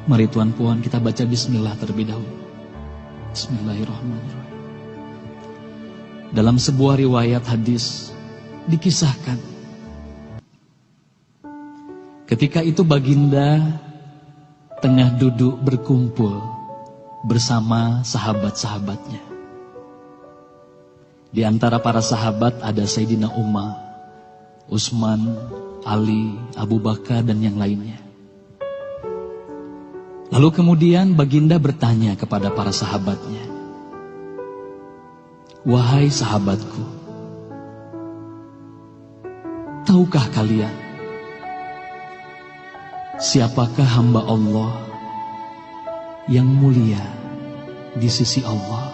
Mari Tuan Puan kita baca bismillah terlebih dahulu. Bismillahirrahmanirrahim. Dalam sebuah riwayat hadis dikisahkan, ketika itu baginda tengah duduk berkumpul bersama sahabat-sahabatnya. Di antara para sahabat ada Sayyidina Umar, Utsman, Ali, Abu Bakar dan yang lainnya. Lalu kemudian baginda bertanya kepada para sahabatnya, "Wahai sahabatku, tahukah kalian siapakah hamba Allah yang mulia di sisi Allah?"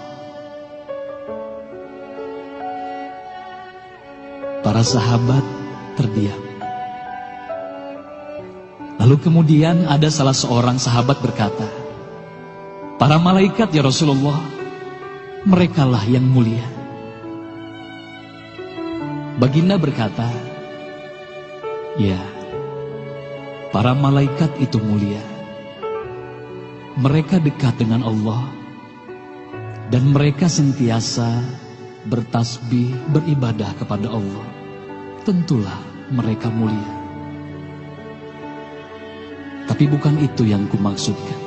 Para sahabat terdiam. Lalu kemudian ada salah seorang sahabat berkata, "Para malaikat ya Rasulullah, merekalah yang mulia." Baginda berkata, "Ya, para malaikat itu mulia. Mereka dekat dengan Allah dan mereka sentiasa bertasbih, beribadah kepada Allah. Tentulah mereka mulia. Tapi bukan itu yang kumaksudkan."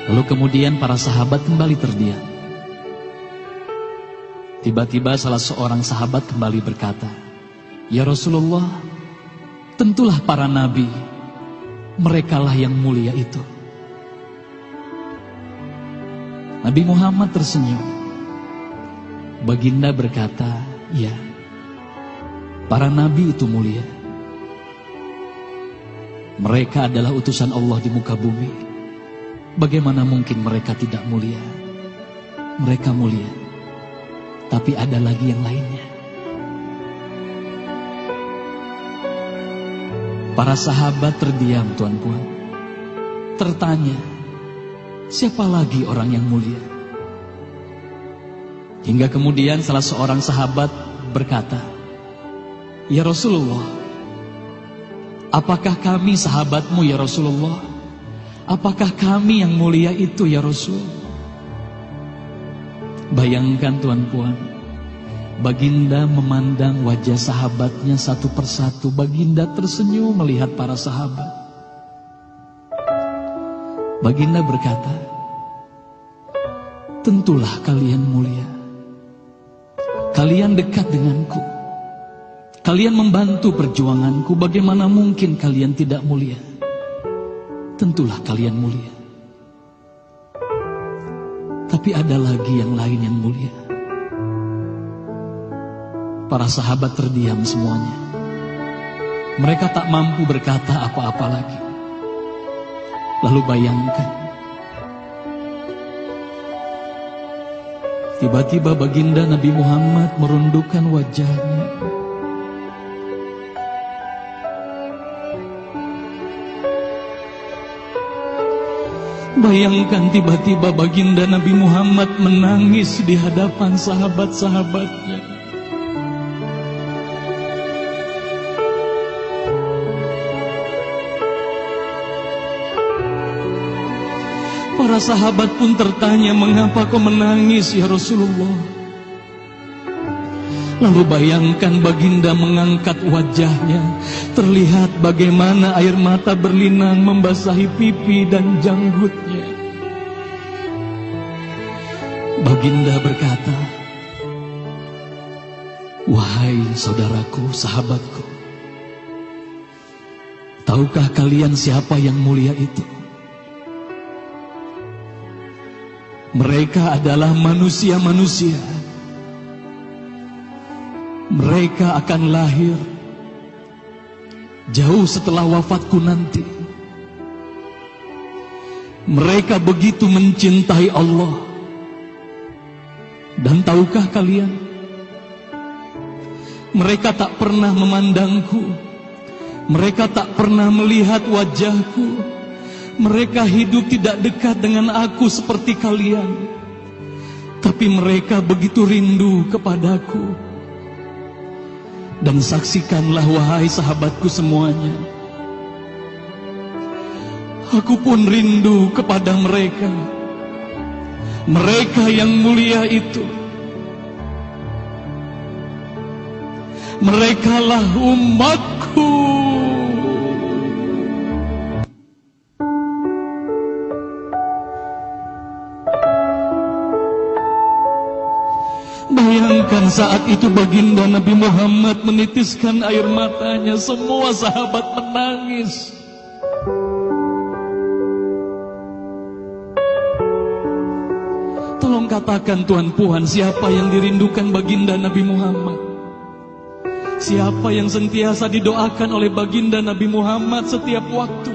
Lalu kemudian para sahabat kembali terdiam. Tiba-tiba salah seorang sahabat kembali berkata, "Ya Rasulullah, tentulah para nabi, merekalah yang mulia itu." Nabi Muhammad tersenyum. Baginda berkata, "Ya, para nabi itu mulia. Mereka adalah utusan Allah di muka bumi. Bagaimana mungkin mereka tidak mulia? Mereka mulia. Tapi ada lagi yang lainnya." Para sahabat terdiam, Tuan Puan. Tertanya, siapa lagi orang yang mulia? Hingga kemudian salah seorang sahabat berkata, "Ya Rasulullah, apakah kami sahabatmu ya Rasulullah? Apakah kami yang mulia itu ya Rasul?" Bayangkan Tuan Puan, baginda memandang wajah sahabatnya satu persatu. Baginda tersenyum melihat para sahabat. Baginda berkata, "Tentulah kalian mulia. Kalian dekat denganku. Kalian membantu perjuanganku. Bagaimana mungkin kalian tidak mulia? Tentulah kalian mulia. Tapi ada lagi yang lain yang mulia." Para sahabat terdiam semuanya. Mereka tak mampu berkata apa-apa lagi. Lalu bayangkan, tiba-tiba baginda Nabi Muhammad merundukkan wajahnya. Bayangkan tiba-tiba baginda Nabi Muhammad menangis di hadapan sahabat-sahabatnya. Para sahabat pun tertanya, "Mengapa kau menangis ya Rasulullah?" Lalu bayangkan baginda mengangkat wajahnya. Terlihat bagaimana air mata berlinang membasahi pipi dan janggutnya. Baginda berkata, "Wahai saudaraku, sahabatku, tahukah kalian siapa yang mulia itu? Mereka adalah manusia-manusia. Mereka akan lahir jauh setelah wafatku nanti. Mereka begitu mencintai Allah. Dan tahukah kalian, mereka tak pernah memandangku. Mereka tak pernah melihat wajahku. Mereka hidup tidak dekat dengan aku seperti kalian. Tapi mereka begitu rindu kepadaku. Dan saksikanlah wahai sahabatku semuanya, aku pun rindu kepada mereka, mereka yang mulia itu. Merekalah umatku. Bayangkan saat itu baginda Nabi Muhammad menitiskan air matanya, semua sahabat menangis. Tolong katakan Tuan Puan, siapa yang dirindukan baginda Nabi Muhammad? Siapa yang sentiasa didoakan oleh baginda Nabi Muhammad setiap waktu?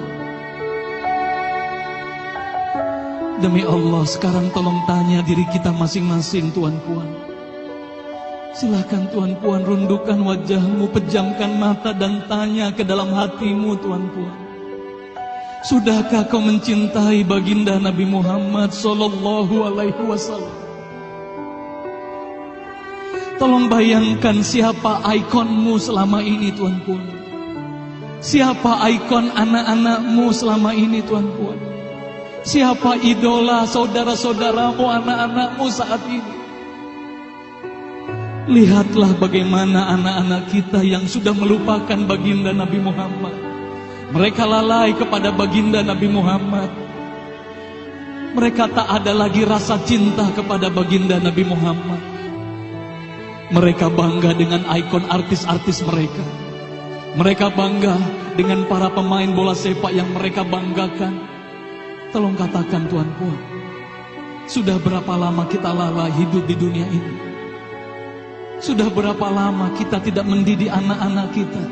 Demi Allah, sekarang tolong tanya diri kita masing-masing Tuan Puan. Silakan Tuan Puan rundukkan wajahmu, pejamkan mata dan tanya ke dalam hatimu Tuan Puan. Sudahkah kau mencintai baginda Nabi Muhammad sallallahu alaihi wasallam? Tolong bayangkan siapa ikonmu selama ini Tuan Puan. Siapa ikon anak-anakmu selama ini Tuan Puan. Siapa idola saudara-saudaramu, anak-anakmu saat ini. Lihatlah bagaimana anak-anak kita yang sudah melupakan baginda Nabi Muhammad. Mereka lalai kepada baginda Nabi Muhammad. Mereka tak ada lagi rasa cinta kepada baginda Nabi Muhammad. Mereka bangga dengan ikon artis-artis mereka. Mereka bangga dengan para pemain bola sepak yang mereka banggakan. Tolong katakan Tuan Puan, sudah berapa lama kita lalai hidup di dunia ini? Sudah berapa lama kita tidak mendidik anak-anak kita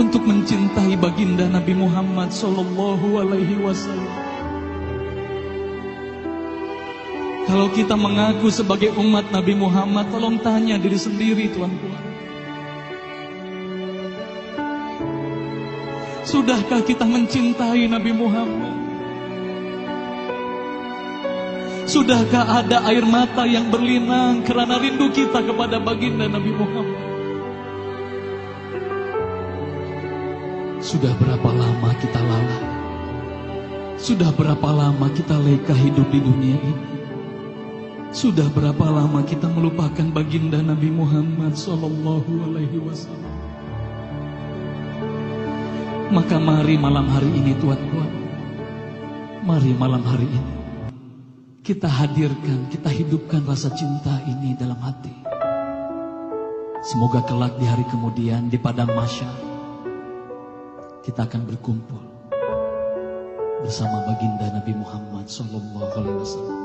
untuk mencintai baginda Nabi Muhammad sallallahu alaihi wasallam? Kalau kita mengaku sebagai umat Nabi Muhammad, tolong tanya diri sendiri Tuan Puan. Sudahkah kita mencintai Nabi Muhammad? Sudahkah ada air mata yang berlinang karena rindu kita kepada baginda Nabi Muhammad? Sudah berapa lama kita lalai? Sudah berapa lama kita leka hidup di dunia ini? Sudah berapa lama kita melupakan baginda Nabi Muhammad sallallahu alaihi wasallam? Maka mari malam hari ini Tuan Puan, mari malam hari ini kita hadirkan, kita hidupkan rasa cinta ini dalam hati. Semoga kelak di hari kemudian di padang mahsyar kita akan berkumpul bersama baginda Nabi Muhammad sallallahu alaihi wasallam.